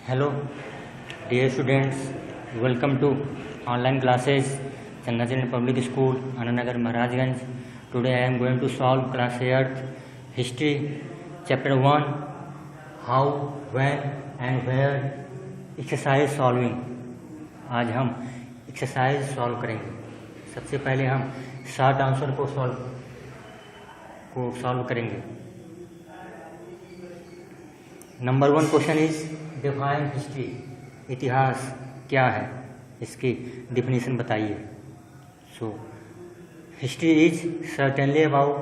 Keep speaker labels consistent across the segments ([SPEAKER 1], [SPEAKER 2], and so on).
[SPEAKER 1] Hello, dear students. Welcome to online classes, Chandrasekhar Public School, Anandnagar, Maharajganj. Today I am going to solve class 8th History, Chapter 1, How, When and Where, Exercise Solving. आज हम exercise solve करेंगे। सबसे पहले हम short answer को solve करेंगे। Number 1 question is define history. इतिहास क्या है, इसकी डिफिनीशन बताइए। So history is certainly about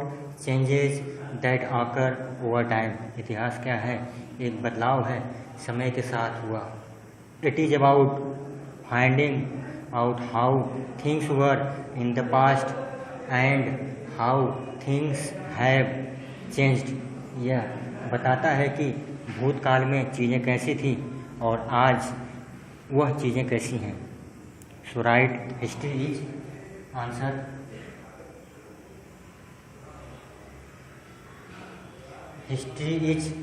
[SPEAKER 1] changes that occur over time. इतिहास क्या है? एक बदलाव है, समय के साथ हुआ। It is about finding out how things were in the past and how things have changed. यह बताता है कि भूतकाल में चीज़ें कैसी थी और आज वह चीज़ें कैसी हैं। So right history is answer. History is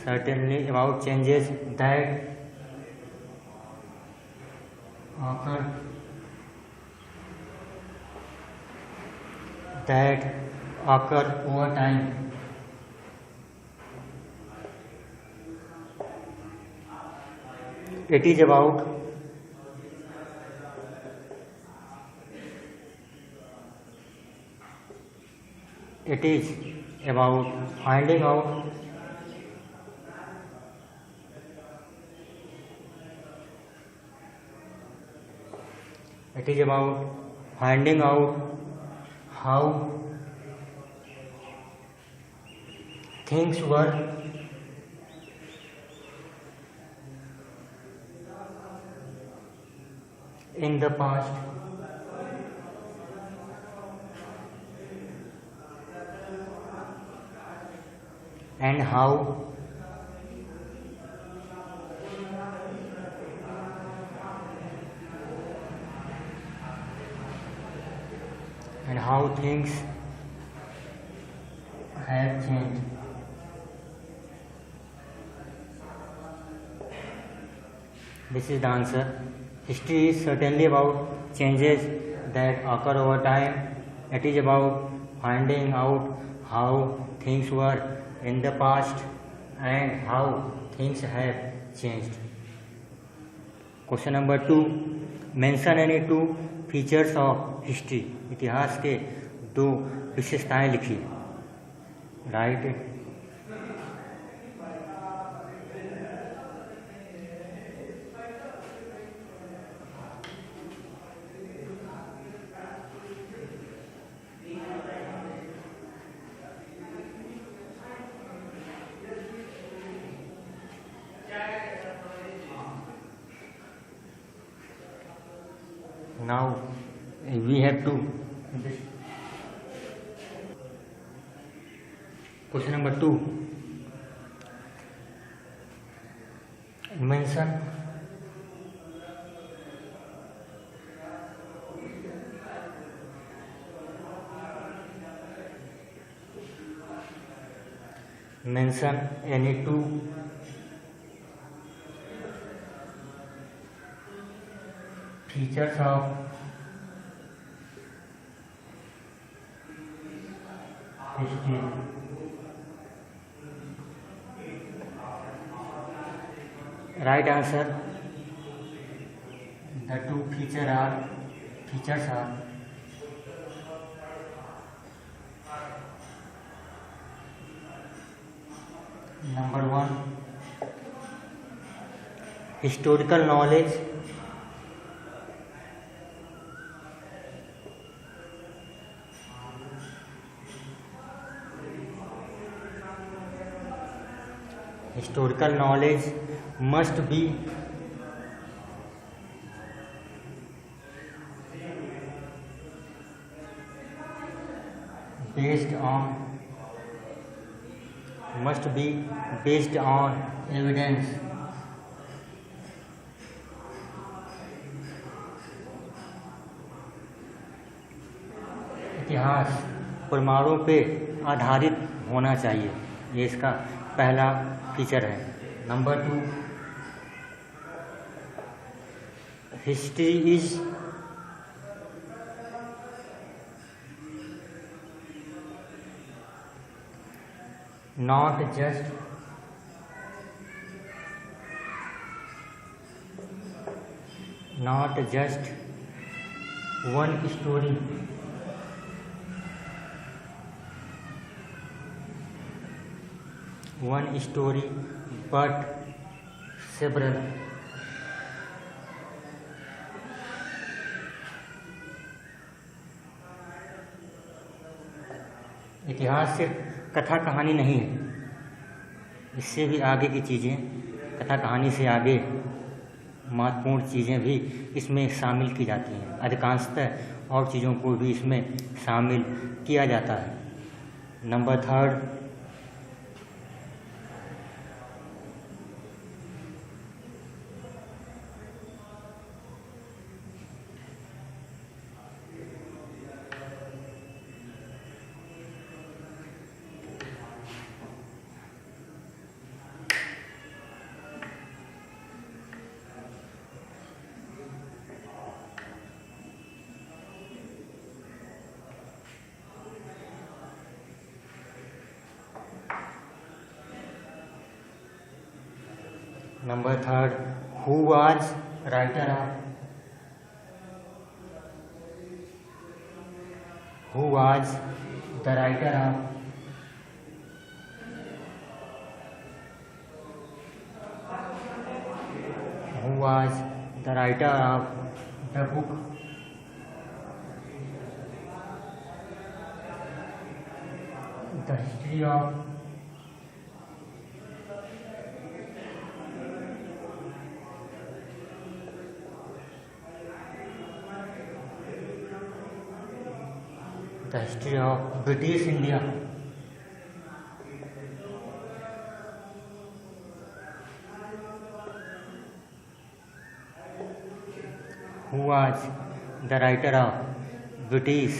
[SPEAKER 1] certainly about changes that occur over time. It is about finding out how things were in the past and how things have changed. This is the answer. History is certainly about changes that occur over time. It is about finding out how things were in the past and how things have changed. Question number 2. Mention any 2 features of history. इतिहास के 2 विशेषताएं लिखिए। Right now we have to question number 2. mention any 2 features of history. Right answer. The 2 features are number 1 historical knowledge, must be based on must be based on evidence. इतिहास प्रमाणों पे आधारित होना चाहिए, ये इसका पहला फीचर है। Number 2, history is not just one story, but several. इतिहास सिर्फ कथा कहानी नहीं है, इससे भी आगे की चीज़ें, कथा कहानी से आगे महत्वपूर्ण चीज़ें भी इसमें शामिल की जाती हैं। अधिकांशतः और चीज़ों को भी इसमें शामिल किया जाता है। Number 3, who was writer of who was the writer of the book The History of British India? Who was the writer of British,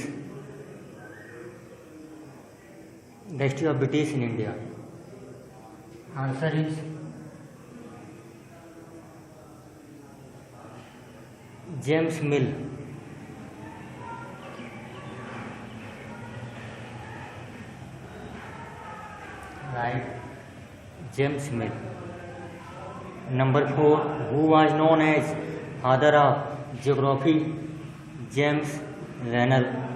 [SPEAKER 1] the history of British in India? Answer is James Mill. Right, James Mill. Number 4, who was known as father of geography? James Renner.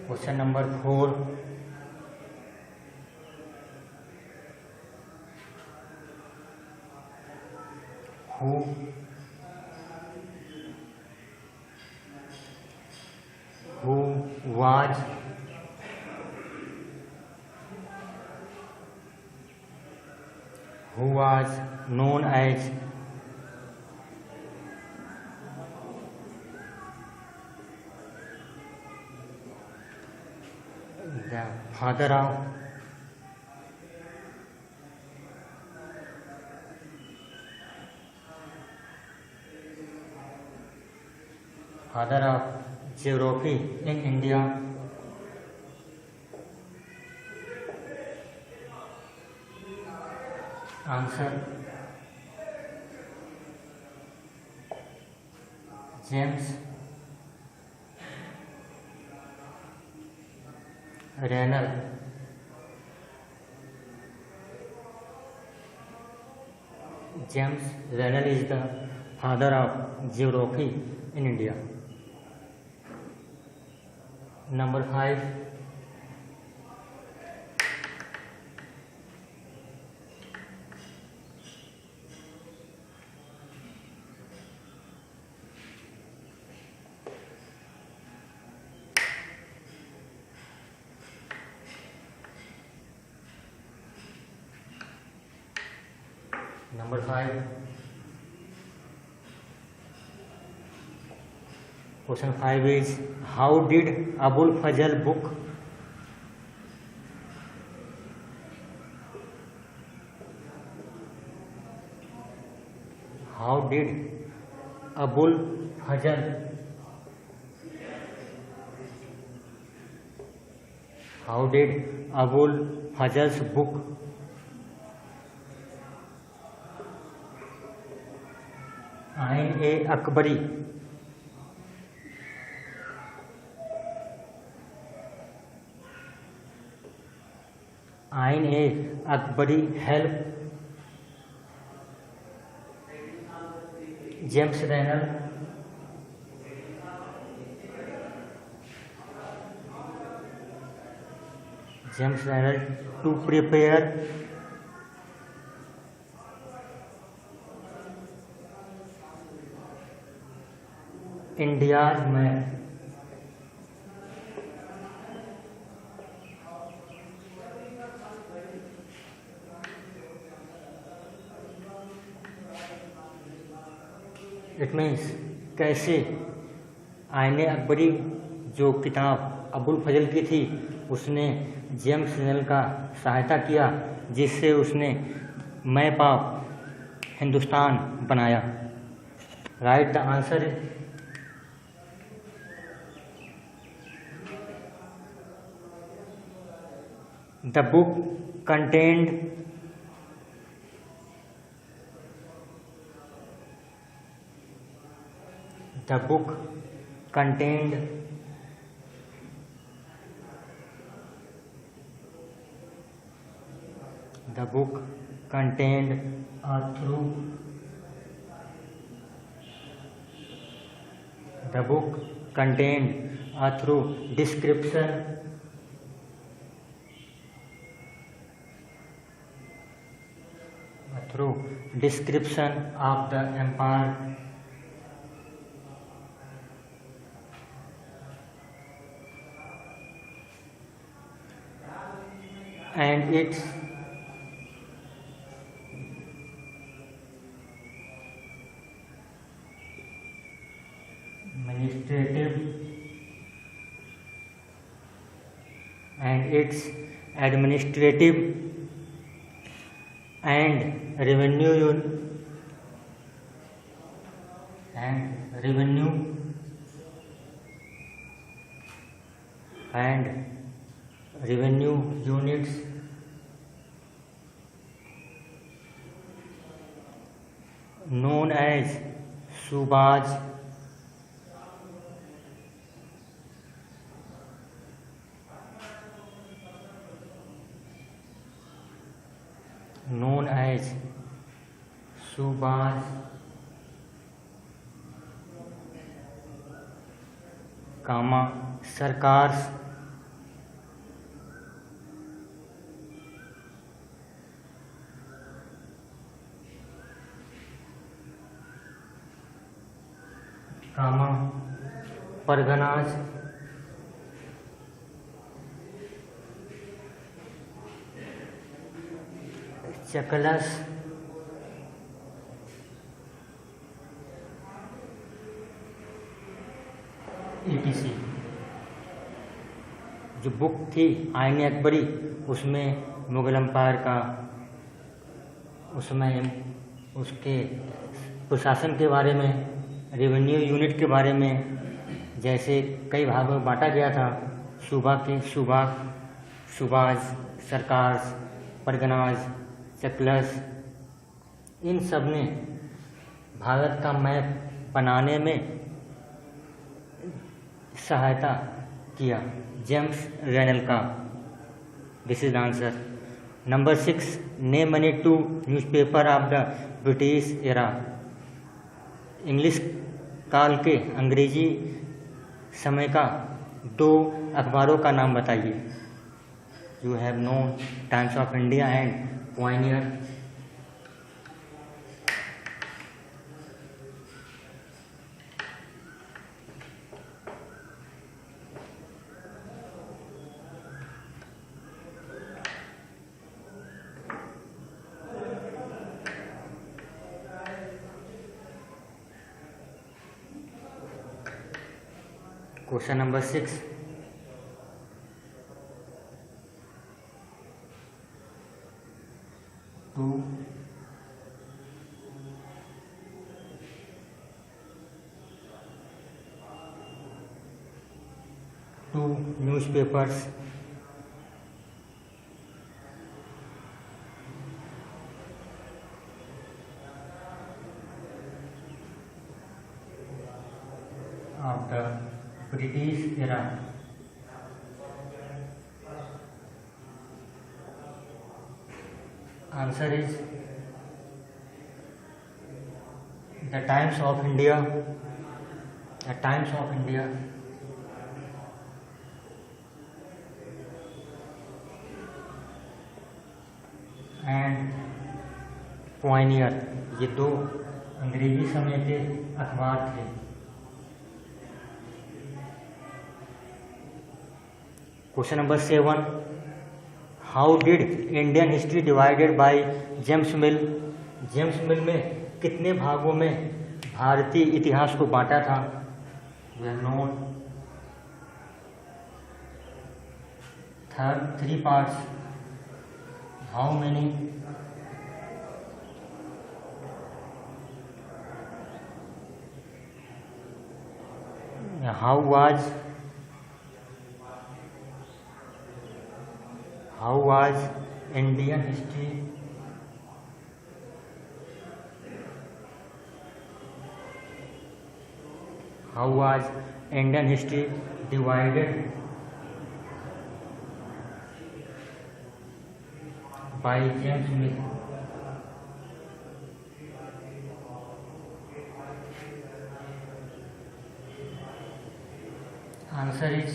[SPEAKER 1] Question number 4, who was known as the father of geography in India? Answer James Renner. James Renner is the father of geography in India. Number 5, Number 5. Question 5 is, how did Abul Fazl book how did Abul Fazl Fazl's book Ain-e-Akbari help James Renner to prepare India's map? It means कैसे आईने अकबरी जो किताब अबुल फजल की थी उसने James Rennell का सहायता किया, जिससे उसने मैप ऑफ हिंदुस्तान बनाया। Right the answer. The book contained The book contained a thorough description of the empire and its administrative and revenue units known as Subaj सरकार्स Parganas चकलस etc। जो बुक थी आईने अकबरी उसमें मुगल एम्पायर का उसमें उसके प्रशासन के बारे में, रेवेन्यू यूनिट के बारे में, जैसे कई भागों में बांटा गया था। सुबाज, सरकार, परगनाज, चकलस, इन सब ने भारत का मैप बनाने में सहायता किया जेम्स रेनल का। This is the answer. Number 6, name any 2 newspaper of the British era. English काल के अंग्रेजी समय का 2 अखबारों का नाम बताइए। You have known Times of India and Pioneer. Question number 6, two newspapers of the British era. Answer is the Times of India. The Times of India. And Pioneer, ये दो अंग्रेजी समय के अखबार थे। Question number 7, how did Indian history divided by James mill. James मिल में कितने भागों में भारतीय इतिहास को बांटा था? Well known 3 parts. How many? How was Indian history divided by James Mill? Answer is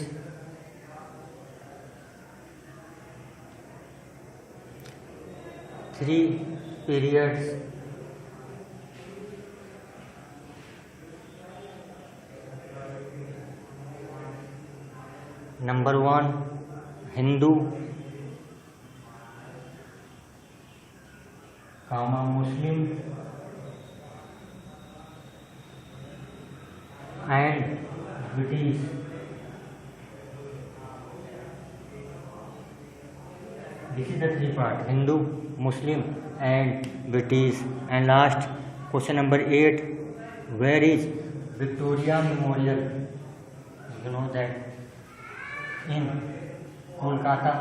[SPEAKER 1] three periods. Number 1, Hindu, Muslim and British. This is the 3 part: Hindu, Muslim and British. And last, question number 8, where is Victoria Memorial? You know that in Kolkata.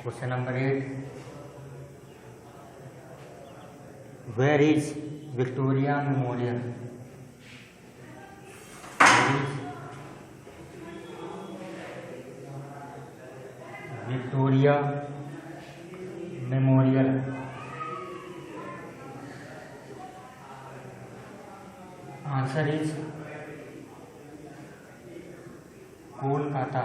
[SPEAKER 1] Question number 8, where is Victoria Memorial? Where is Victoria Memorial? Answer is Kolkata.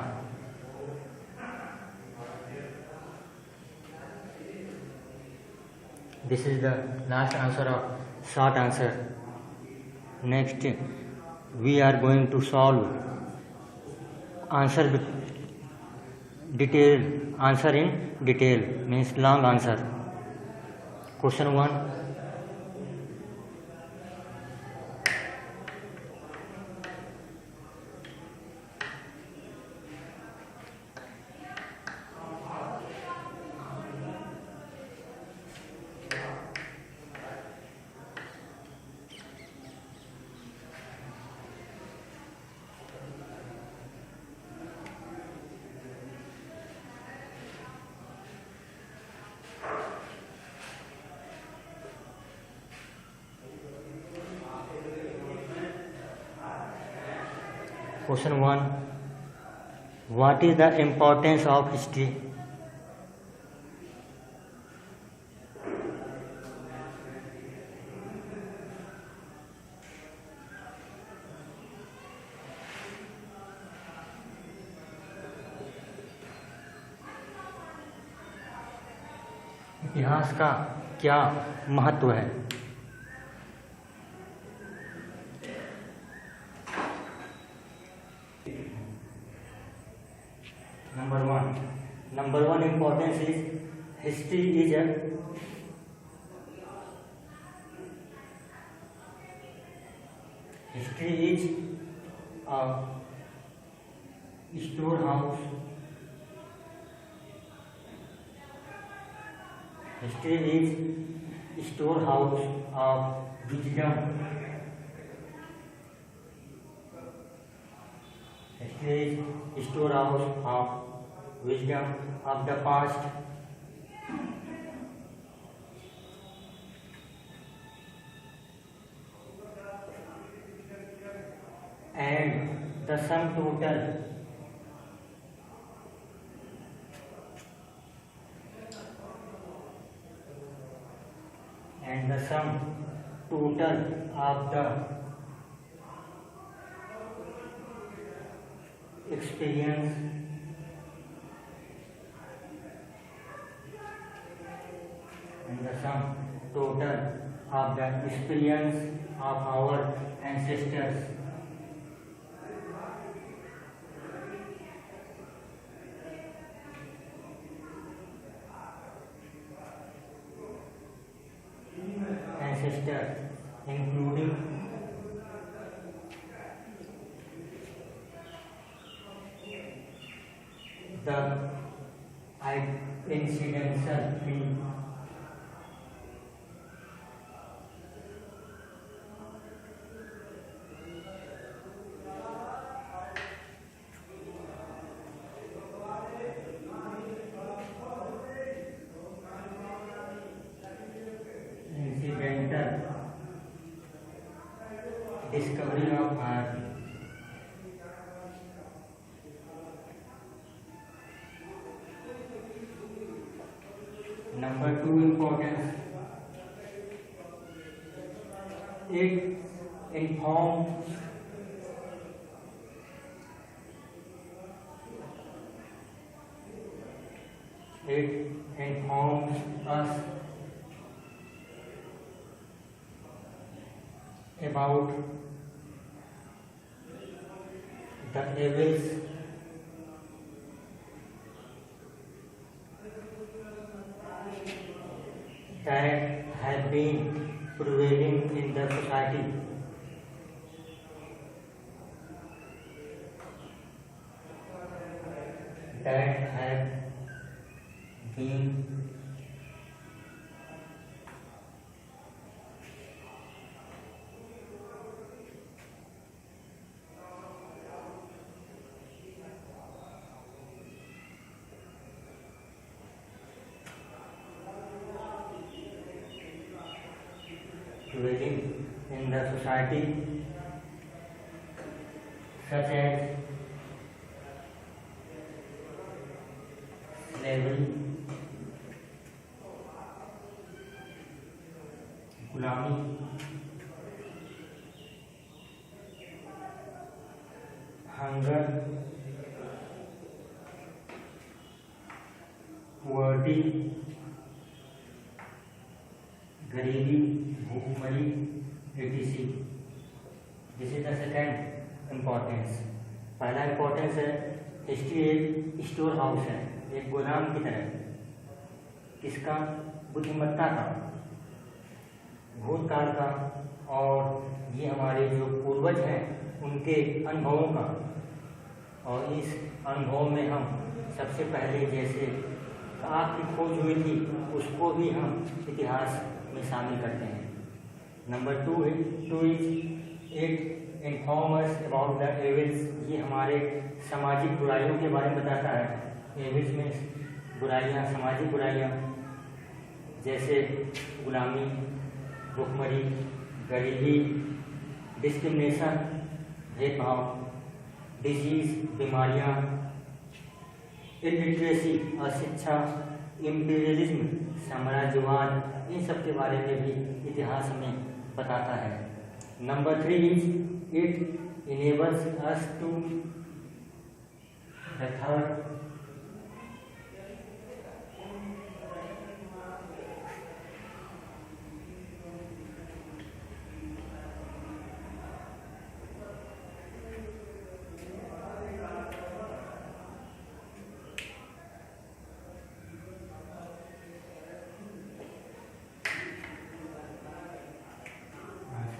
[SPEAKER 1] This is the last answer of short answer. Next, we are going to solve answer with detail. Answer in detail means long answer. Question 1, Question 1, what is the importance of history? इतिहास का क्या महत्व है? Number one importance is history is a storehouse. History is storehouse of wisdom. History is storehouse of wisdom of the past. And the sum total of the experience of our ancestors. Including the incidental fee. Discovery of art. Number two importance, it informs us about the evils that have been prevailing in the society. Prevailing in the society, such as slavery, गुलामी, hunger, poverty, गरीबी, भूखमरी, etc. This is the second importance. पहला importance है history एक store house है, एक गोदाम की तरह. किसका? बुद्धिमत्ता का, भूतकाल का, और ये हमारे जो पूर्वज हैं उनके अनुभवों का. और इस अनुभव में हम सबसे पहले जैसे आग की खोज हुई थी उसको भी हम इतिहास में शामिल करते हैं. Number two is it informers about the evils. ये हमारे सामाजिक बुराइयों के बारे में बताता है. एविल्स में बुराइयाँ, सामाजिक बुराइयाँ जैसे गुलामी, भुखमरी, गरीबी, डिस्क्रिमिनेशन, भेदभाव, डिजीज, बीमारियाँ, इलिटरेसी, अशिक्षा, इम्पीरियलिज्म, साम्राज्यवाद, इन सब के बारे में भी इतिहास में बताता है. Number three is it enables us to the third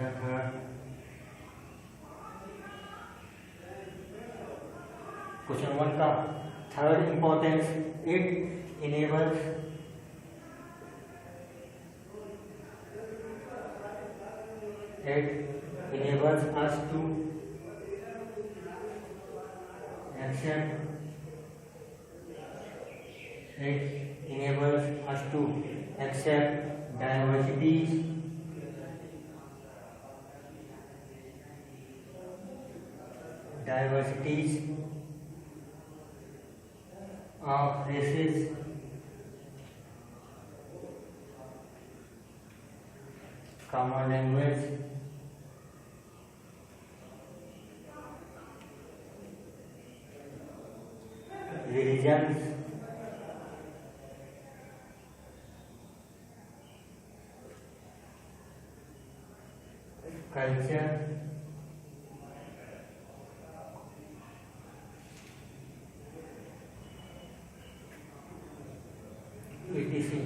[SPEAKER 1] The third question one का third importance, it enables us to accept. It enables us to accept diversities of races, common language, religions, culture, etc.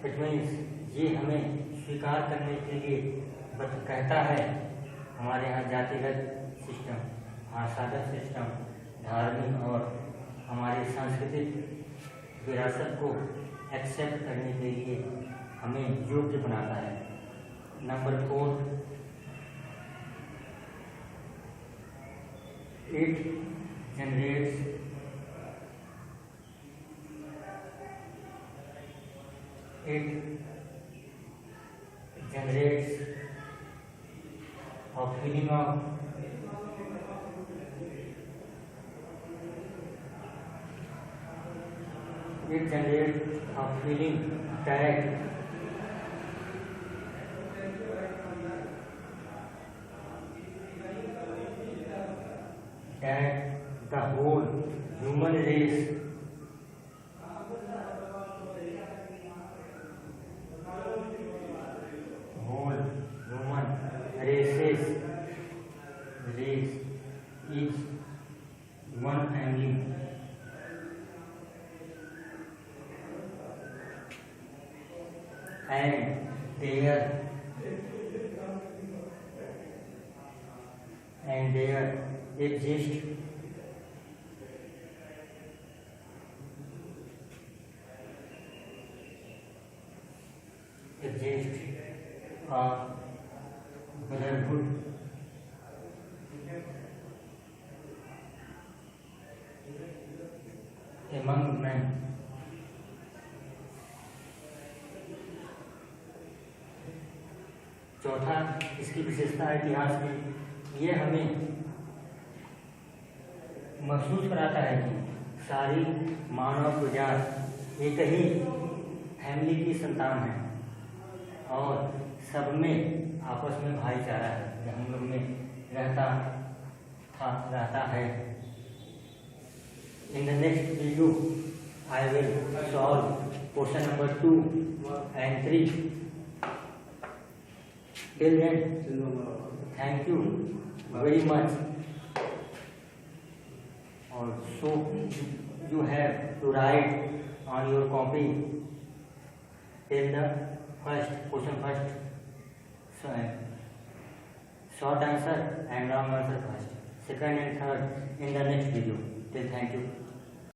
[SPEAKER 1] It means ये हमें स्वीकार करने के लिए कहता है। हमारे यहाँ जातिगत सिस्टम, भाषागत सिस्टम, धार्मिक और हमारी सांस्कृतिक विरासत को एक्सेप्ट करने के लिए हमें योग्य बनाता है। Number 4, it generates a feeling of that the whole human race is one family and there exists a brotherhood among men. चौथा, इसकी विशेषता इतिहास में ये हमें महसूस कराता है कि सारी मानव प्रजाति एक ही फैमिली की संतान है और सब में आपस में भाईचारा है, जो हम लोग में रहता है। In the next video, I will solve question number 2 and 3. Till then, thank you very much. Also, you have to write on your copy till the question first, short answer and long answer first, second and third in the next video. Till thank you.